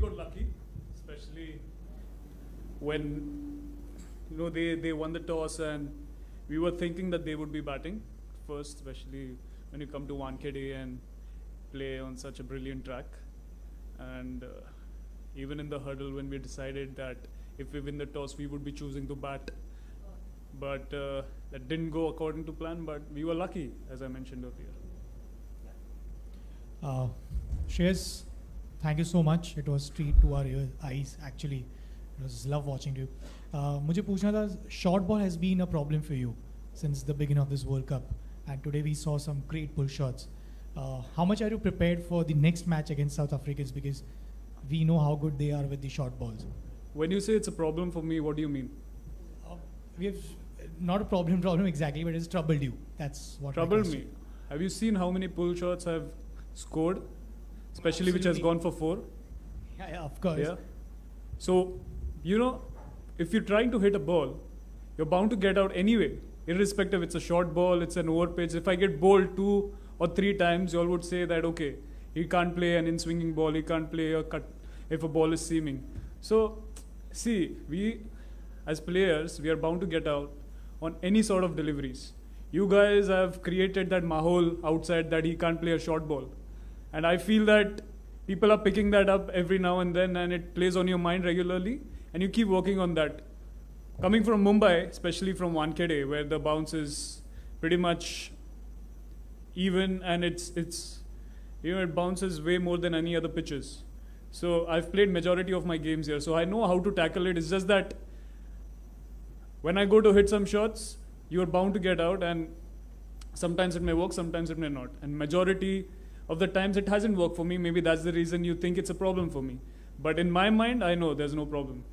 got lucky, especially when they won the toss and we were thinking that they would be batting first, especially when you come to Wankhede and play on such a brilliant track. And even in the hurdle, when we decided that if we win the toss, we would be choosing to bat. But that didn't go according to plan, but we were lucky, as I mentioned earlier. Shreyas, thank you so much. It was a treat to our eyes, actually. It was love watching you. मुझे पूछना था, short ball has been a problem for you since the beginning of this World Cup. And today we saw some great pull shots. How much are you prepared for the next match against South Africans? Because we know how good they are with the short balls. When you say it's a problem for me, what do you mean? We have not a problem exactly, but it's troubled you. That's what troubled me. Have you seen how many pull shots I've scored, especially which has gone for 4? Yeah, of course. Yeah. So, if you're trying to hit a ball, you're bound to get out anyway, irrespective. It's a short ball, it's an over pitch. If I get bowled 2 or 3 times, you all would say that okay, he can't play an in-swinging ball, he can't play a cut if a ball is seaming. So, see, we as players, we are bound to get out on any sort of deliveries. You guys have created that mahol outside that he can't play a short ball. And I feel that people are picking that up every now and then, and it plays on your mind regularly, and you keep working on that. Coming from Mumbai, especially from Wankhede, where the bounce is pretty much even, and it bounces way more than any other pitches. So I've played majority of my games here, so I know how to tackle it. It's just that when I go to hit some shots, you're bound to get out, and sometimes it may work, sometimes it may not. And majority of the times it hasn't worked for me. Maybe that's the reason you think it's a problem for me. But in my mind, I know there's no problem.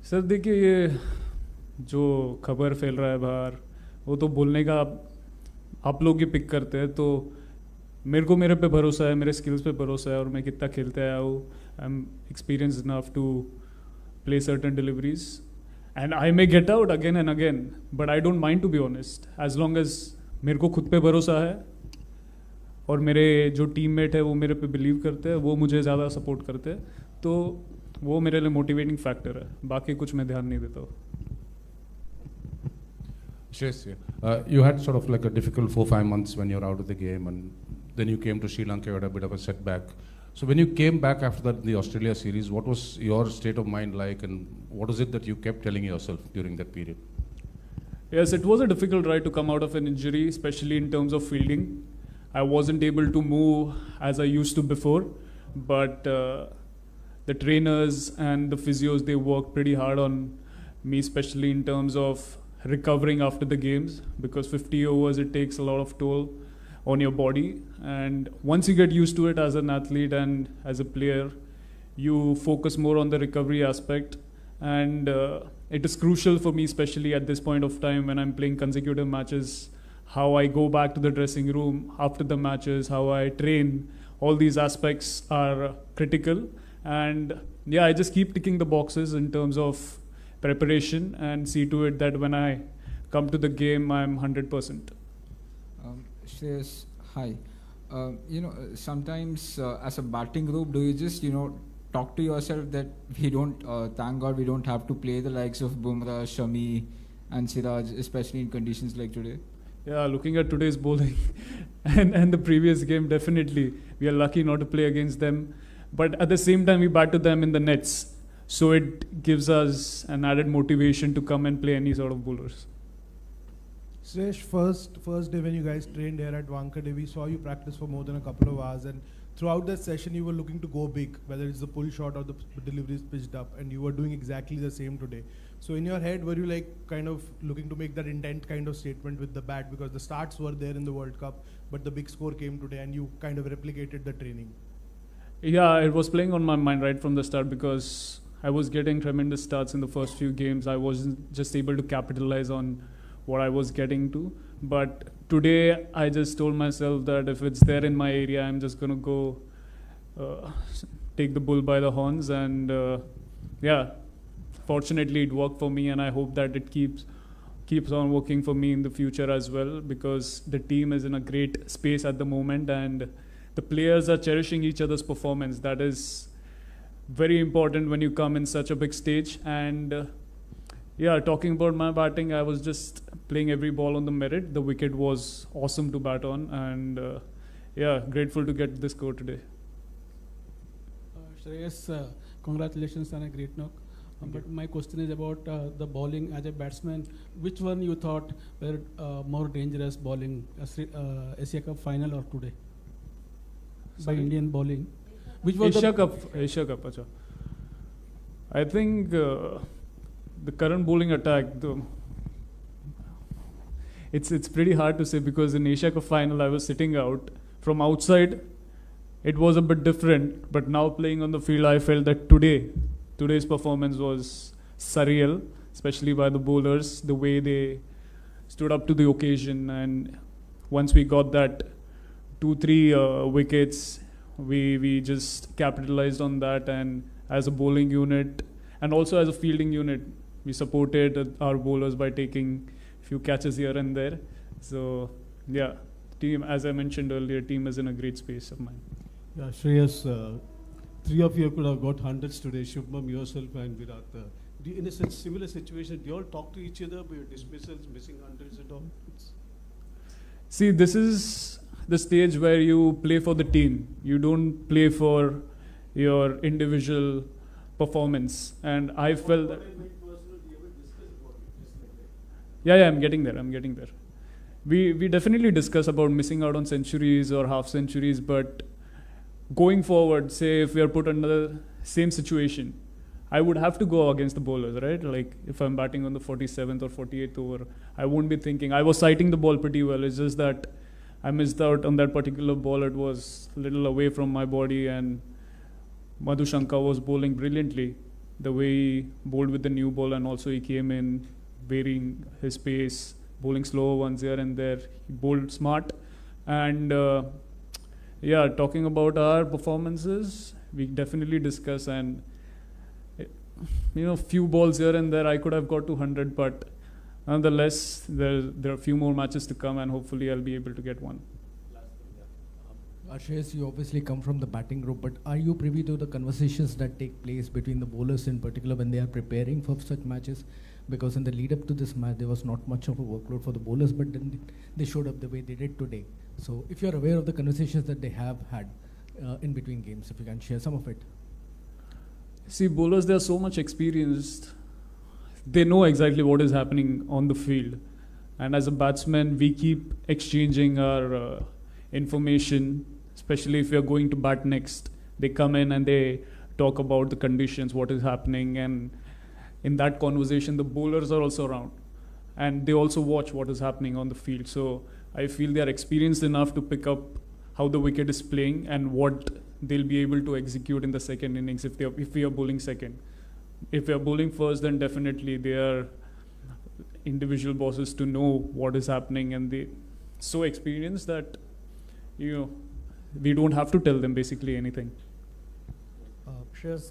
Sir देखिए, ये जो खबर फैल रहा है बाहर, वो तो बोलने का आप लोग ही पिक करते हैं. तो मेरे पे भरोसा है, मेरे स्किल्स पे भरोसा है, और मैं कितना खेलते आया हूँ. I am experience enough to play certain deliveries, and I may get out again and again, but I don't mind to be honest, as long as मेरे को खुद पे भरोसा है और मेरे जो टीममेट है वो मेरे पे बिलीव करते हैं, वो मुझे ज़्यादा सपोर्ट करते हैं, तो वो मेरे लिए मोटिवेटिंग फैक्टर है. बाकी कुछ मैं ध्यान नहीं देता हूँ. Shreyas, you had sort of like a difficult 4-5 months when you were out of the game, and then you came to Sri Lanka, you had a bit of a setback. So when you came back after that, the Australia series, what was your state of mind like, and what is it that you kept telling yourself during that period? Yes, it was a difficult ride to come out of an injury, especially in terms of fielding. I wasn't able to move as I used to before, but the trainers and the physios, they worked pretty hard on me, especially in terms of recovering after the games, because 50 overs, it takes a lot of toll on your body, and once you get used to it as an athlete and as a player, you focus more on the recovery aspect, and it is crucial for me, especially at this point of time when I'm playing consecutive matches, how I go back to the dressing room after the matches, how I train, all these aspects are critical. And yeah, I just keep ticking the boxes in terms of preparation and see to it that when I come to the game, I'm 100%. Shreyas, hi. Sometimes as a batting group, do you just, talk to yourself that we don't, thank God we don't have to play the likes of Bumrah, Shami and Siraj, especially in conditions like today? Yeah, looking at today's bowling and the previous game, definitely. We are lucky not to play against them. But at the same time, we bat to them in the nets. So it gives us an added motivation to come and play any sort of bowlers. Sresh, first day when you guys trained here at Wankhede, we saw you practice for more than a couple of hours, and throughout that session you were looking to go big, whether it's the pull shot or the deliveries pitched up, and you were doing exactly the same today. So in your head, were you like kind of looking to make that intent kind of statement with the bat, because the starts were there in the World Cup, but the big score came today and you kind of replicated the training? Yeah, it was playing on my mind right from the start, because I was getting tremendous starts in the first few games. I wasn't just able to capitalize on what I was getting to. But today, I just told myself that if it's there in my area, I'm just going to go take the bull by the horns, and yeah, fortunately it worked for me, and I hope that it keeps on working for me in the future as well, because the team is in a great space at the moment, and the players are cherishing each other's performance. That is very important when you come in such a big stage. And yeah, talking about my batting, I was just playing every ball on the merit. The wicket was awesome to bat on, and yeah, grateful to get this score today. Shreyas, congratulations on a great knock. But my question is about the bowling as a batsman. Which one you thought were more dangerous bowling, Asia Cup final or today? By Indian bowling. Which was Asia Cup, acha. I think the current bowling attack, it's pretty hard to say, because in Asia Cup final I was sitting out. From outside, it was a bit different, but now playing on the field, I felt that today's performance was surreal, especially by the bowlers, the way they stood up to the occasion. And once we got that 2-3 wickets, we just capitalized on that, and as a bowling unit and also as a fielding unit, we supported our bowlers by taking a few catches here and there. So yeah, team, as I mentioned earlier, team is in a great space of mind. Yeah, Shreyas, three of you could have got hundreds today, Shubham, yourself and Virat. In a similar situation, do you all talk to each other about your dismissals, missing hundreds and all? See, this is the stage where you play for the team. You don't play for your individual performance. And I felt that... Yeah, I'm getting there. We definitely discuss about missing out on centuries or half centuries, but going forward, say if we are put under the same situation, I would have to go against the bowlers, right? Like if I'm batting on the 47th or 48th over, I won't be thinking. I was sighting the ball pretty well. It's just that I missed out on that particular ball. It was a little away from my body, and Madhu Shankar was bowling brilliantly. The way he bowled with the new ball, and also he came in varying his pace, bowling slower ones here and there. He bowled smart. And yeah, talking about our performances, we definitely discuss, and few balls here and there I could have got to 100, but nonetheless, there are a few more matches to come, and hopefully I'll be able to get one. Shreyas, you obviously come from the batting group, but are you privy to the conversations that take place between the bowlers in particular when they are preparing for such matches? Because in the lead up to this match, there was not much of a workload for the bowlers, but then they showed up the way they did today. So if you're aware of the conversations that they have had in between games, if you can share some of it. See, bowlers, they are so much experienced. They know exactly what is happening on the field. And as a batsman, we keep exchanging our information, especially if we are going to bat next. They come in and they talk about the conditions, what is happening, and in that conversation, the bowlers are also around. And they also watch what is happening on the field. So I feel they are experienced enough to pick up how the wicket is playing and what they'll be able to execute in the second innings if we are bowling second. If we are bowling first, then definitely they are individual bosses to know what is happening, and they so experienced that we don't have to tell them basically anything. Shreyas,